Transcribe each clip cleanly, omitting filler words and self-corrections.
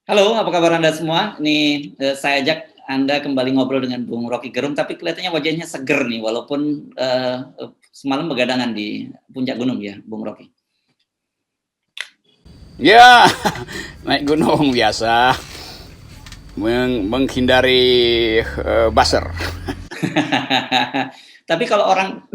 Halo, apa kabar Anda semua? Ini saya ajak Anda kembali ngobrol dengan Bung Rocky Gerung, tapi kelihatannya wajahnya seger nih, walaupun semalam begadangan di puncak gunung ya, Bung Rocky. Ya, naik gunung biasa, menghindari buzzer. Tapi kalau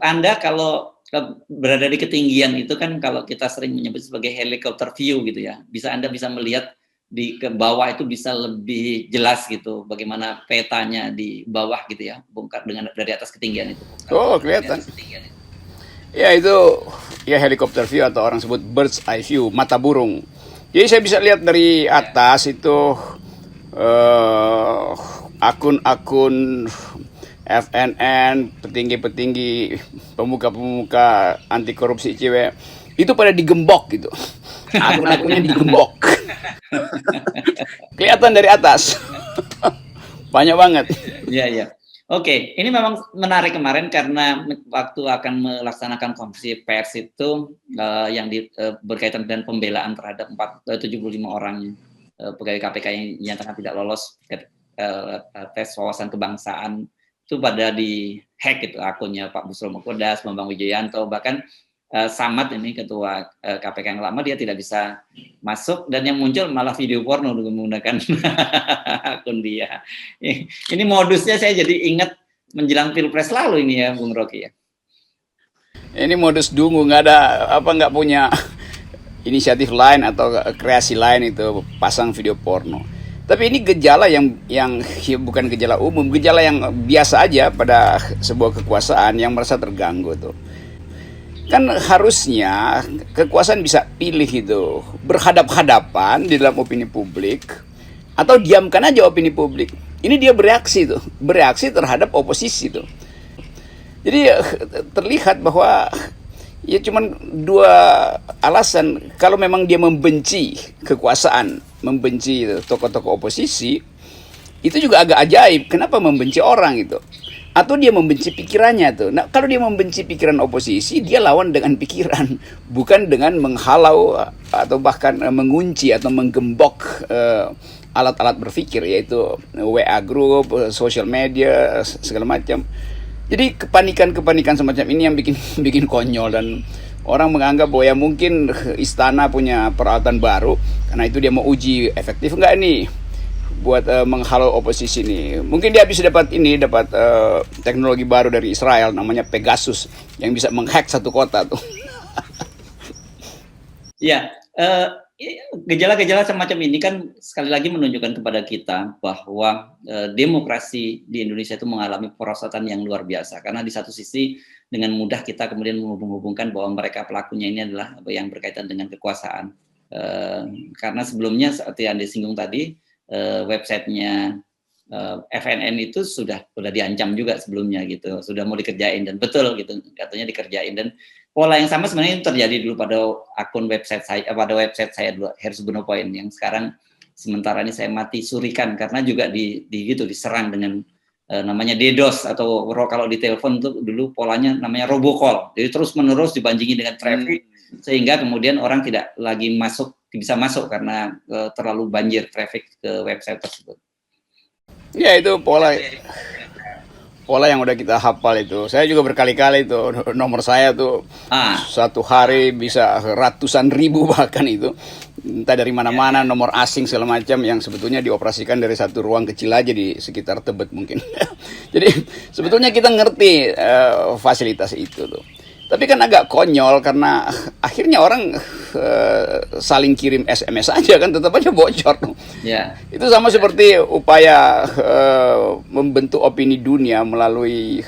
Anda kalau berada di ketinggian itu kan kalau kita sering menyebut sebagai helicopter view gitu ya, Anda bisa melihat di ke bawah itu bisa lebih jelas gitu, bagaimana petanya di bawah gitu ya, bongkar dengan dari atas ketinggian itu, bongkar. Oh, kelihatan. Ya itu ya helikopter view atau orang sebut bird's eye view, mata burung. Jadi saya bisa lihat dari atas itu akun-akun FNN, petinggi-petinggi, pemuka-pemuka anti korupsi cewek itu pada digembok gitu. Akun-akunnya digembok. Kelihatan dari atas. Banyak banget. Iya, iya. Oke, ini memang menarik kemarin karena waktu akan melaksanakan konferensi pers itu yang berkaitan dengan pembelaan terhadap 75 orang pegawai KPK yang dinyatakan tidak lolos tes wawasan kebangsaan itu pada di hack itu akunnya Pak Busro Mukodas, Bambang Wijoyanto, bahkan Samad ini ketua KPK yang lama dia tidak bisa masuk dan yang muncul malah video porno menggunakan akun dia. Ini modusnya saya jadi ingat menjelang Pilpres lalu ini ya Bung Rocky ya. Ini modus dungu, nggak punya inisiatif lain atau kreasi lain itu pasang video porno. Tapi ini gejala yang ya bukan gejala umum, gejala yang biasa aja pada sebuah kekuasaan yang merasa terganggu tuh. Kan harusnya kekuasaan bisa pilih itu berhadap-hadapan di dalam opini publik atau diamkan aja opini publik. Ini dia bereaksi terhadap oposisi tuh. Jadi terlihat bahwa ya cuman dua alasan. Kalau memang dia membenci kekuasaan, membenci tokoh-tokoh oposisi, itu juga agak ajaib. Kenapa membenci orang itu? Atau dia membenci pikirannya tuh. Nah, kalau dia membenci pikiran oposisi, dia lawan dengan pikiran, bukan dengan menghalau atau bahkan mengunci atau menggembok alat-alat berpikir, yaitu WA group, social media, segala macam. Jadi kepanikan semacam ini yang bikin konyol, dan orang menganggap bahwa ya mungkin istana punya peralatan baru, karena itu dia mau uji efektif nggak nih buat menghalau oposisi ini. Mungkin dia bisa dapat teknologi baru dari Israel namanya Pegasus yang bisa menghack satu kota tuh. Ya, gejala-gejala semacam ini kan sekali lagi menunjukkan kepada kita bahwa demokrasi di Indonesia itu mengalami perosotan yang luar biasa. Karena di satu sisi dengan mudah kita kemudian menghubung-hubungkan bahwa mereka pelakunya ini adalah yang berkaitan dengan kekuasaan. Karena sebelumnya seperti yang disinggung tadi, websitenya FNN itu sudah diancam juga sebelumnya gitu, sudah mau dikerjain dan betul gitu katanya dikerjain, dan pola yang sama sebenarnya terjadi dulu pada akun website saya dulu Hersubono Point yang sekarang sementara ini saya mati surikan karena juga diserang dengan namanya DDoS atau kalau di telepon tuh dulu polanya namanya robocall, jadi terus menerus dibanjingi dengan traffic sehingga kemudian orang tidak lagi bisa masuk karena terlalu banjir traffic ke website tersebut. Ya itu pola yang udah kita hafal itu. Saya juga berkali-kali itu nomor saya tuh satu hari bisa ratusan ribu bahkan itu. Entah dari mana-mana nomor asing segala macam yang sebetulnya dioperasikan dari satu ruang kecil aja di sekitar Tebet mungkin. Jadi sebetulnya kita ngerti fasilitas itu tuh. Tapi kan agak konyol karena akhirnya orang saling kirim SMS aja kan, tetap aja bocor. Yeah. Itu sama seperti upaya membentuk opini dunia melalui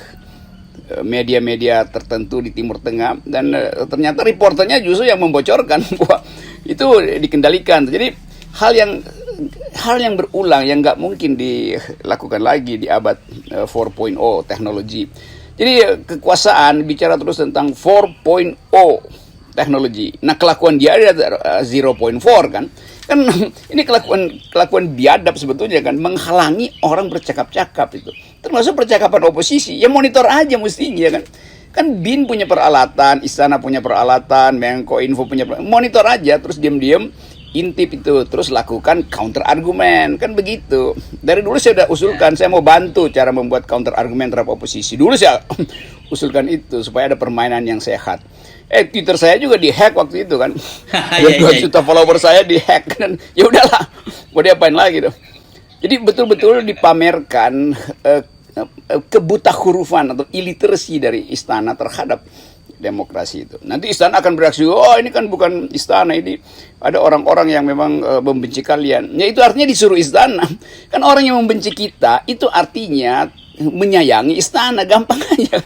media-media tertentu di Timur Tengah, dan ternyata reporternya justru yang membocorkan bahwa itu dikendalikan. Jadi hal yang berulang yang nggak mungkin dilakukan lagi di abad 4.0 teknologi. Jadi kekuasaan bicara terus tentang 4.0 teknologi. Nah kelakuan dia ada 0.4 kan. Kan ini kelakuan biadab sebetulnya kan, menghalangi orang bercakap-cakap itu. Termasuk percakapan oposisi. Ya monitor aja mestinya kan. Kan BIN punya peralatan, Istana punya peralatan, Menko Info punya peralatan. Monitor aja terus diam-diam intip itu, terus lakukan counter argumen, kan begitu. Dari dulu saya udah usulkan, saya mau bantu cara membuat counter argumen terhadap oposisi. Dulu saya usulkan itu supaya ada permainan yang sehat. Twitter saya juga dihack waktu itu kan. 2 juta follower saya dihack kan. Ya udahlah, mau diapain lagi tuh. Jadi betul-betul dipamerkan kebuta hurufan atau illiteracy dari istana terhadap demokrasi itu. Nanti istana akan bereaksi, oh ini kan bukan istana, ini ada orang-orang yang memang membenci kalian. Ya itu artinya disuruh istana. Kan orang yang membenci kita itu artinya menyayangi istana, gampang aja.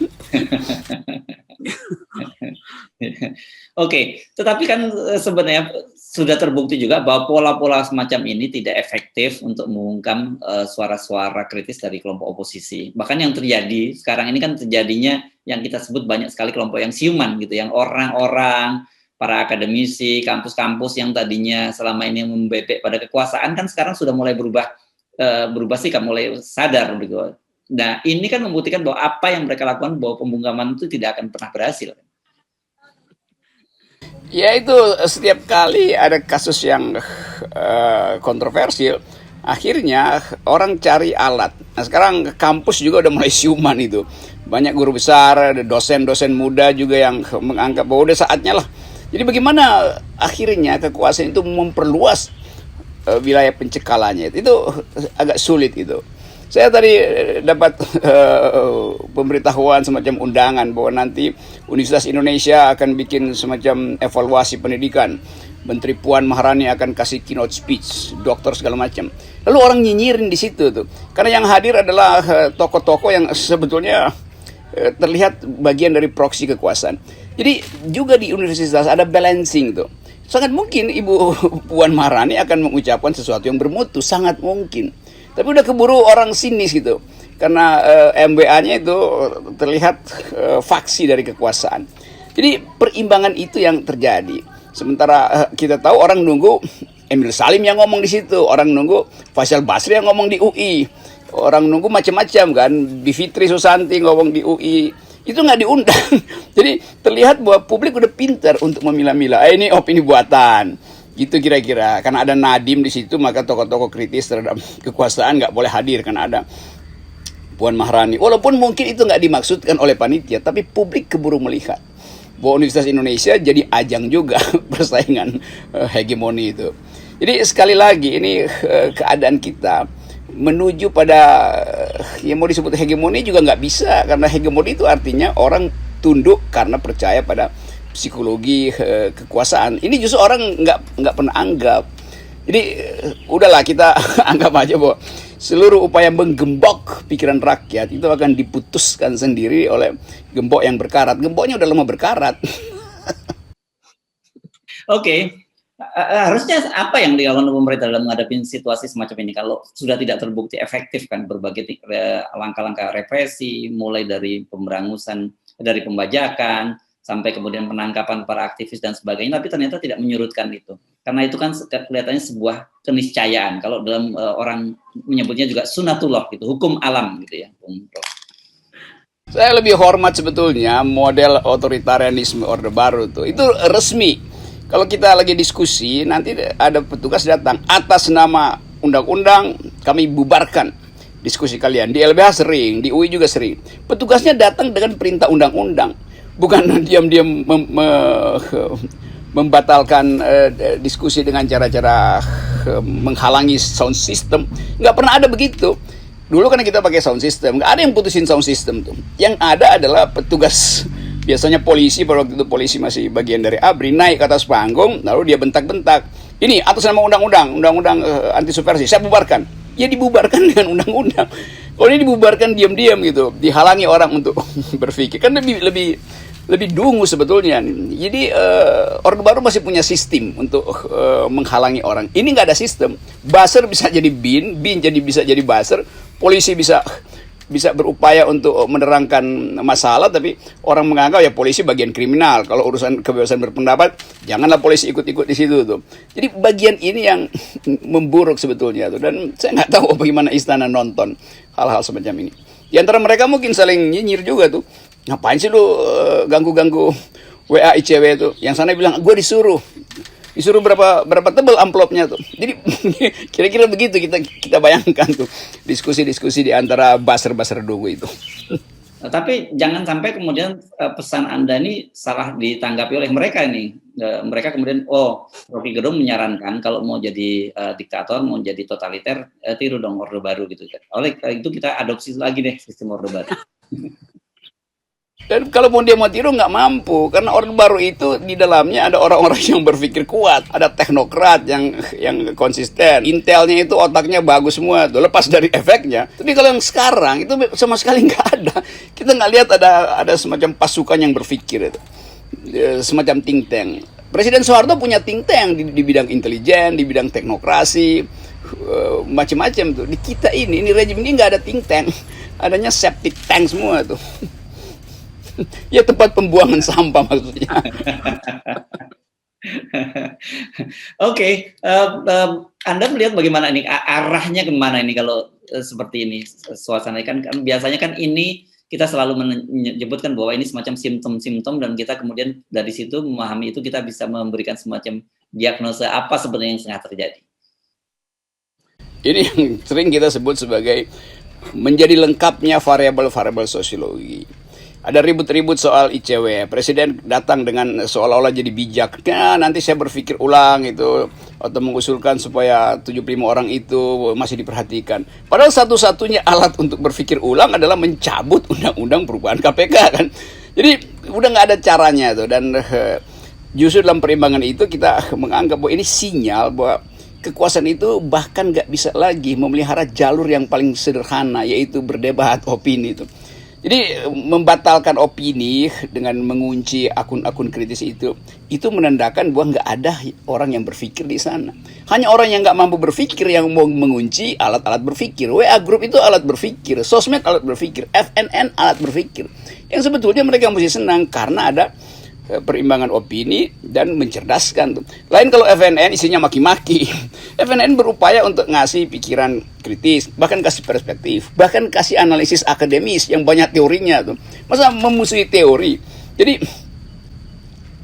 Oke, tetapi kan sebenarnya sudah terbukti juga bahwa pola-pola semacam ini tidak efektif untuk mengungkap suara-suara kritis dari kelompok oposisi. Bahkan yang terjadi sekarang ini kan terjadinya yang kita sebut banyak sekali kelompok yang siuman gitu, yang orang-orang, para akademisi, kampus-kampus yang tadinya selama ini membebek pada kekuasaan kan sekarang sudah mulai berubah sikap, mulai sadar gitu. Nah, ini kan membuktikan bahwa apa yang mereka lakukan, bahwa pembungkaman itu tidak akan pernah berhasil. Ya itu setiap kali ada kasus yang kontroversial, akhirnya orang cari alat. Nah sekarang kampus juga udah mulai siuman itu. Banyak guru besar, ada dosen-dosen muda juga yang menganggap bahwa udah saatnya lah. Jadi bagaimana akhirnya kekuasaan itu memperluas wilayah pencekalannya. Itu agak sulit itu. Saya tadi dapat pemberitahuan semacam undangan bahwa nanti Universitas Indonesia akan bikin semacam evaluasi pendidikan. Menteri Puan Maharani akan kasih keynote speech, dokter segala macam. Lalu orang nyinyirin di situ tuh. Karena yang hadir adalah tokoh-tokoh yang sebetulnya terlihat bagian dari proksi kekuasaan. Jadi juga di universitas ada balancing tuh. Sangat mungkin Ibu Puan Maharani akan mengucapkan sesuatu yang bermutu, sangat mungkin. Tapi udah keburu orang sinis gitu. Karena MBA-nya itu terlihat faksi dari kekuasaan. Jadi perimbangan itu yang terjadi. Sementara kita tahu orang nunggu Emil Salim yang ngomong di situ, orang nunggu Faisal Basri yang ngomong di UI, orang nunggu macam-macam kan, Bivitri Susanti ngomong di UI, itu nggak diundang. Jadi terlihat bahwa publik udah pintar untuk memilah-milah. Ini opini buatan. Gitu kira-kira. Karena ada Nadiem di situ, maka tokoh-tokoh kritis terhadap kekuasaan nggak boleh hadir karena ada Puan Maharani. Walaupun mungkin itu nggak dimaksudkan oleh panitia, tapi publik keburu melihat bahwa Universitas Indonesia jadi ajang juga persaingan hegemoni itu. Jadi sekali lagi ini keadaan kita menuju pada yang mau disebut hegemoni juga nggak bisa, karena hegemoni itu artinya orang tunduk karena percaya pada psikologi kekuasaan. Ini justru orang nggak pernah anggap. Jadi udahlah kita anggap aja bahwa seluruh upaya menggembok pikiran rakyat itu akan diputuskan sendiri oleh gembok yang berkarat. Gemboknya udah lama berkarat. Oke. Harusnya apa yang dilakukan pemerintah dalam menghadapi situasi semacam ini kalau sudah tidak terbukti efektif kan berbagai langkah-langkah represi, mulai dari pemberangusan, dari pembajakan sampai kemudian penangkapan para aktivis dan sebagainya, tapi ternyata tidak menyurutkan itu. Karena itu kan kelihatannya sebuah keniscayaan. Kalau dalam orang menyebutnya juga sunatullah gitu, hukum alam gitu ya. Saya lebih hormat sebetulnya model otoritarianisme Orde Baru tuh. Itu resmi. Kalau kita lagi diskusi, nanti ada petugas datang atas nama undang-undang, kami bubarkan diskusi kalian. Di LBH sering, di UI juga sering. Petugasnya datang dengan perintah undang-undang, bukan diam-diam membatalkan diskusi dengan cara-cara menghalangi sound system. Nggak pernah ada begitu. Dulu kan kita pakai sound system, nggak ada yang putusin sound system tuh. Yang ada adalah petugas, biasanya polisi, pada waktu itu polisi masih bagian dari ABRI, naik ke atas panggung, lalu dia bentak-bentak. Ini atas nama undang-undang anti subversi, saya bubarkan. Ya dibubarkan dengan undang-undang. Kalau ini dibubarkan diam-diam gitu, dihalangi orang untuk berpikir, kan lebih dungu sebetulnya. Jadi Orde Baru masih punya sistem untuk menghalangi orang. Ini nggak ada sistem. Buzzer bisa jadi bin jadi bisa jadi buzzer. Polisi bisa berupaya untuk menerangkan masalah, tapi orang menganggap ya polisi bagian kriminal. Kalau urusan kebebasan berpendapat, janganlah polisi ikut-ikut di situ tuh. Jadi bagian ini yang memburuk sebetulnya tuh. Dan saya nggak tahu bagaimana istana nonton hal-hal semacam ini. Di antara mereka mungkin saling nyinyir juga tuh. Ngapain sih lu ganggu-ganggu WA ICW itu? Yang sana bilang, gue disuruh. disuruh berapa tebal amplopnya tuh. Jadi kira-kira begitu kita bayangkan tuh diskusi-diskusi di antara buzzer-buzzer Dungu itu. Tapi jangan sampai kemudian pesan Anda ini salah ditanggapi oleh mereka ini. Mereka kemudian, oh, Rocky Gerung menyarankan kalau mau jadi diktator, mau jadi totaliter, tiru dong Orde Baru gitu. Oleh itu kita adopsi lagi deh sistem Orde Baru. Dan kalaupun dia mau tiru nggak mampu, karena Orde Baru itu di dalamnya ada orang-orang yang berpikir kuat, ada teknokrat yang konsisten, intelnya itu otaknya bagus semua tuh, lepas dari efeknya. Tapi kalau yang sekarang itu sama sekali nggak ada. Kita nggak lihat ada semacam pasukan yang berpikir itu, semacam think tank. Presiden Soeharto punya think tank di bidang intelijen, di bidang teknokrasi, macam-macam tuh. Di kita ini rejim ini nggak ada think tank, adanya septic tank semua tuh. Ya tempat pembuangan sampah maksudnya. Oke, Anda melihat bagaimana ini arahnya kemana ini kalau seperti ini suasana kan biasanya kan ini kita selalu menyebutkan bahwa ini semacam simptom-simptom dan kita kemudian dari situ memahami itu kita bisa memberikan semacam diagnosa apa sebenarnya yang sedang terjadi. Ini yang sering kita sebut sebagai menjadi lengkapnya variabel-variabel sosiologi. Ada ribut-ribut soal ICW. Presiden datang dengan seolah-olah jadi bijak. Nah, nanti saya berpikir ulang itu atau mengusulkan supaya 75 orang itu masih diperhatikan. Padahal satu-satunya alat untuk berpikir ulang adalah mencabut undang-undang perubahan KPK kan. Jadi udah nggak ada caranya tuh, dan justru dalam perimbangan itu kita menganggap bahwa ini sinyal bahwa kekuasaan itu bahkan nggak bisa lagi memelihara jalur yang paling sederhana, yaitu berdebat opini itu. Jadi membatalkan opini dengan mengunci akun-akun kritis itu menandakan bahwa nggak ada orang yang berpikir di sana. Hanya orang yang nggak mampu berpikir yang mau mengunci alat-alat berpikir. WA Group itu alat berpikir, sosmed alat berpikir, FNN alat berpikir. Yang sebetulnya mereka mesti senang karena ada perimbangan opini dan mencerdaskan tuh. Lain kalau FNN isinya maki-maki. FNN berupaya untuk ngasih pikiran kritis, bahkan kasih perspektif, bahkan kasih analisis akademis yang banyak teorinya tuh. Masa memusuhi teori? Jadi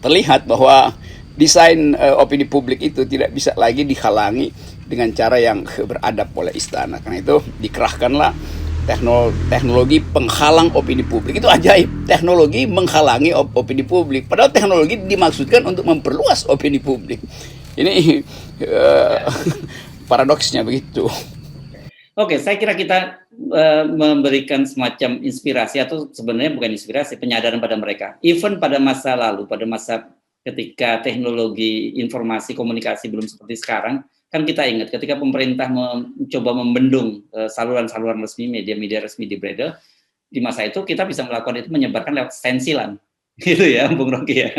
terlihat bahwa desain opini publik itu tidak bisa lagi dihalangi dengan cara yang beradab oleh istana. Karena itu dikerahkanlah teknologi penghalang opini publik. Itu ajaib, teknologi menghalangi opini publik, padahal teknologi dimaksudkan untuk memperluas opini publik. Ini paradoksnya begitu. Oke, saya kira kita memberikan semacam inspirasi, atau sebenarnya bukan inspirasi, penyadaran pada mereka. Even pada masa lalu, pada masa ketika teknologi informasi komunikasi belum seperti sekarang, kan kita ingat ketika pemerintah mencoba membendung saluran-saluran resmi, media-media resmi di Bredel, di masa itu kita bisa melakukan itu menyebarkan lewat stensilan, gitu ya, Bung Rocky ya,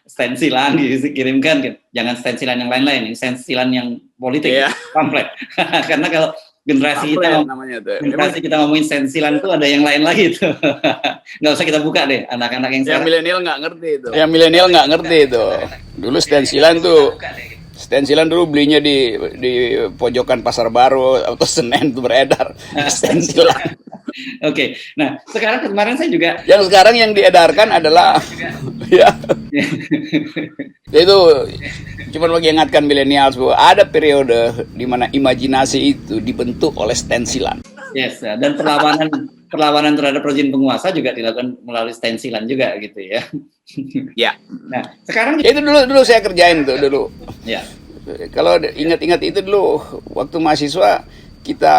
stensilan dikirimkan, jangan stensilan yang lain-lain, ini stensilan yang politik, pamflet, karena kalau generasi kita ngomongin stensilan itu ada yang lain lagi itu, nggak usah kita buka deh, anak-anak yang milenial nggak ngerti itu, dulu stensilan tuh. Stensilan dulu belinya di pojokan Pasar Baru atau Senen tuh beredar stensilan. Oke, nah sekarang kemarin saya juga. Yang sekarang yang diedarkan adalah, ya, itu cuma bagi ingatkan milenial bahwa ada periode di mana imajinasi itu dibentuk oleh stensilan. Yes, dan perlawanan terhadap rezim penguasa juga dilakukan melalui stensilan juga gitu ya. Ya. Nah, sekarang itu dulu saya kerjain tuh dulu. Ya. Kalau ingat-ingat itu dulu waktu mahasiswa kita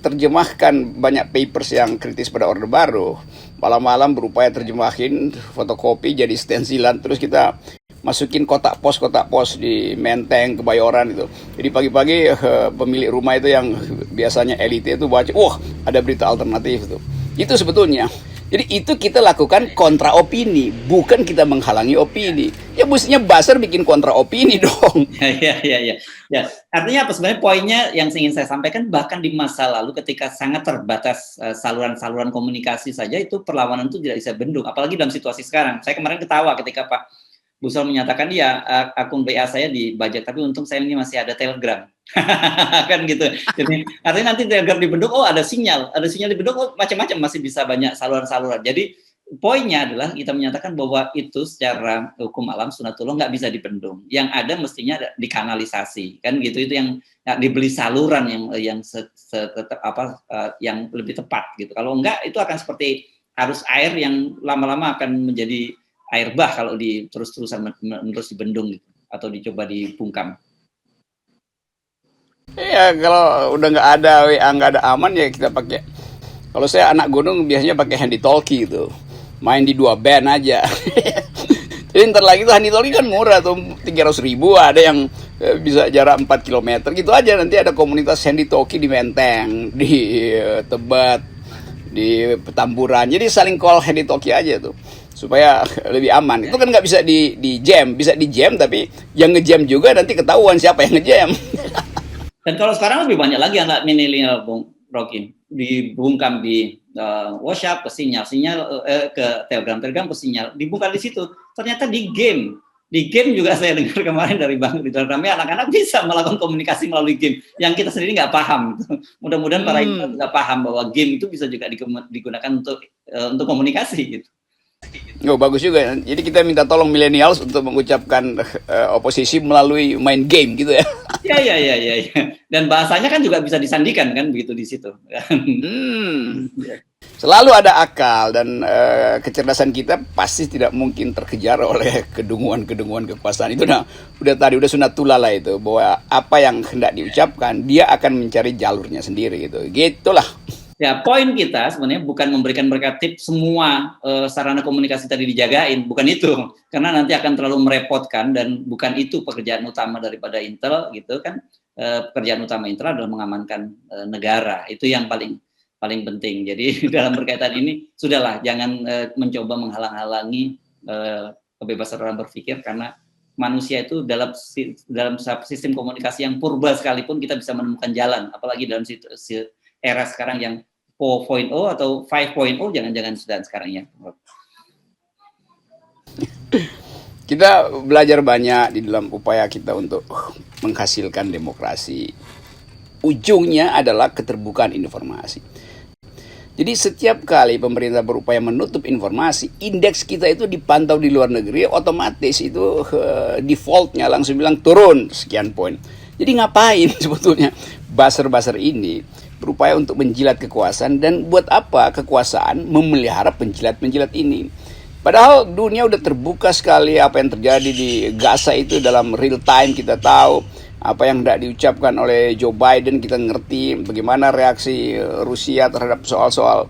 terjemahkan banyak papers yang kritis pada Orde Baru. Malam-malam berupaya terjemahin, fotokopi jadi stensilan, terus kita masukin kotak pos di Menteng, Kebayoran itu. Jadi pagi-pagi pemilik rumah itu yang biasanya elite itu baca, wah ada berita alternatif itu. Itu sebetulnya. Jadi itu kita lakukan kontra opini, bukan kita menghalangi opini. Ya mestinya buzzer bikin kontra opini dong. Ya. Artinya apa sebenarnya poinnya yang ingin saya sampaikan, bahkan di masa lalu ketika sangat terbatas saluran-saluran komunikasi saja itu perlawanan itu tidak bisa bendung, apalagi dalam situasi sekarang. Saya kemarin ketawa ketika Pak Busol menyatakan ya akun BA saya dibajak, tapi untung saya ini masih ada Telegram. Kan gitu. Jadi artinya nanti Telegram dibendung, oh ada sinyal dibendung, oh macam-macam masih bisa banyak saluran-saluran. Jadi poinnya adalah kita menyatakan bahwa itu secara hukum alam sunatullah nggak bisa dibendung. Yang ada mestinya dikanalisasi, kan gitu. Itu yang dibeli saluran yang yang lebih tepat gitu. Kalau enggak itu akan seperti arus air yang lama-lama akan menjadi air bah kalau terus-terusan menerus dibendung gitu, atau dicoba dibungkam. Iya, kalau udah nggak ada WA, nggak ada aman ya kita pakai. Kalau saya anak gunung biasanya pakai handy talkie gitu, main di 2 band aja. Jadi ntar lagi tuh handy talkie kan murah tuh, 300.000, ada yang bisa jarak 4 kilometer gitu aja. Nanti ada komunitas handy talkie di Menteng, di Tebet, di Petamburan. Jadi saling call handy talkie aja tuh, supaya lebih aman. Itu kan nggak bisa di jam, bisa di jam tapi yang ngejam juga nanti ketahuan siapa yang ngejam. Dan kalau sekarang lebih banyak lagi anak milenial, Bung Rocky, dibungkam di WhatsApp ke sinyal, ke Telegram ke sinyal, dibungkam di situ. Ternyata di game juga saya dengar kemarin dari Bang Ridwan Ramli, anak-anak bisa melakukan komunikasi melalui game yang kita sendiri nggak paham. Mudah-mudahan para ibu nggak paham bahwa game itu bisa juga digunakan untuk komunikasi gitu. Oh, bagus juga. Jadi kita minta tolong millennials untuk mengucapkan oposisi melalui main game gitu ya. Ya. Dan bahasanya kan juga bisa disandikan kan begitu di situ. Selalu ada akal dan kecerdasan kita pasti tidak mungkin terkejar oleh kedunguan kekuasaan. Itu udah sunatullah lah itu, bahwa apa yang hendak diucapkan dia akan mencari jalurnya sendiri gitu. Gitulah. Ya, poin kita sebenarnya bukan memberikan mereka tips semua sarana komunikasi tadi dijagain, bukan itu. Karena nanti akan terlalu merepotkan dan bukan itu pekerjaan utama daripada Intel gitu kan. Pekerjaan utama Intel adalah mengamankan negara. Itu yang paling penting. Jadi dalam berkaitan ini sudahlah, jangan mencoba menghalang-halangi kebebasan orang berpikir, karena manusia itu dalam sistem komunikasi yang purba sekalipun kita bisa menemukan jalan, apalagi dalam era sekarang yang 4.0 atau 5.0, jangan-jangan sudah sekarang ya. Kita belajar banyak di dalam upaya kita untuk menghasilkan demokrasi. Ujungnya adalah keterbukaan informasi. Jadi setiap kali pemerintah berupaya menutup informasi, indeks kita itu dipantau di luar negeri, otomatis itu defaultnya langsung bilang turun sekian poin. Jadi ngapain sebetulnya buzzer-buzzer ini berupaya untuk menjilat kekuasaan, dan buat apa kekuasaan memelihara penjilat-penjilat ini? Padahal dunia udah terbuka sekali, apa yang terjadi di Gaza itu dalam real time kita tahu. Apa yang tidak diucapkan oleh Joe Biden kita ngerti, bagaimana reaksi Rusia terhadap soal-soal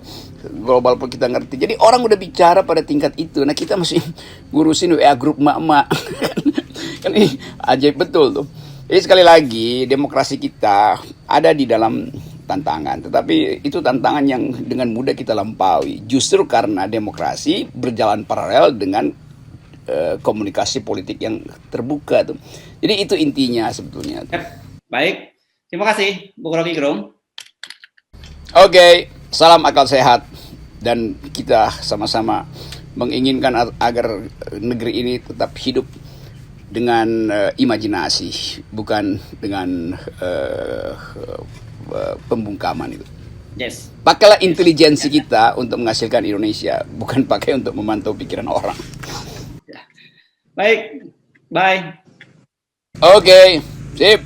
global pun kita ngerti. Jadi orang udah bicara pada tingkat itu. Nah kita masih ngurusin WA grup mak-mak. Kan ini ajaib betul tuh. Jadi sekali lagi demokrasi kita ada di dalam tantangan, tetapi itu tantangan yang dengan mudah kita lampaui justru karena demokrasi berjalan paralel dengan komunikasi politik yang terbuka tuh. Jadi itu intinya sebetulnya. Baik, terima kasih Bung Rocky Gerung. Oke, salam akal sehat, dan kita sama-sama menginginkan agar negeri ini tetap hidup dengan imajinasi, bukan dengan pembungkaman itu. Yes. Pakailah intelijensi kita untuk menghasilkan Indonesia, bukan pakai untuk memantau pikiran orang. Baik, bye. Oke, sip.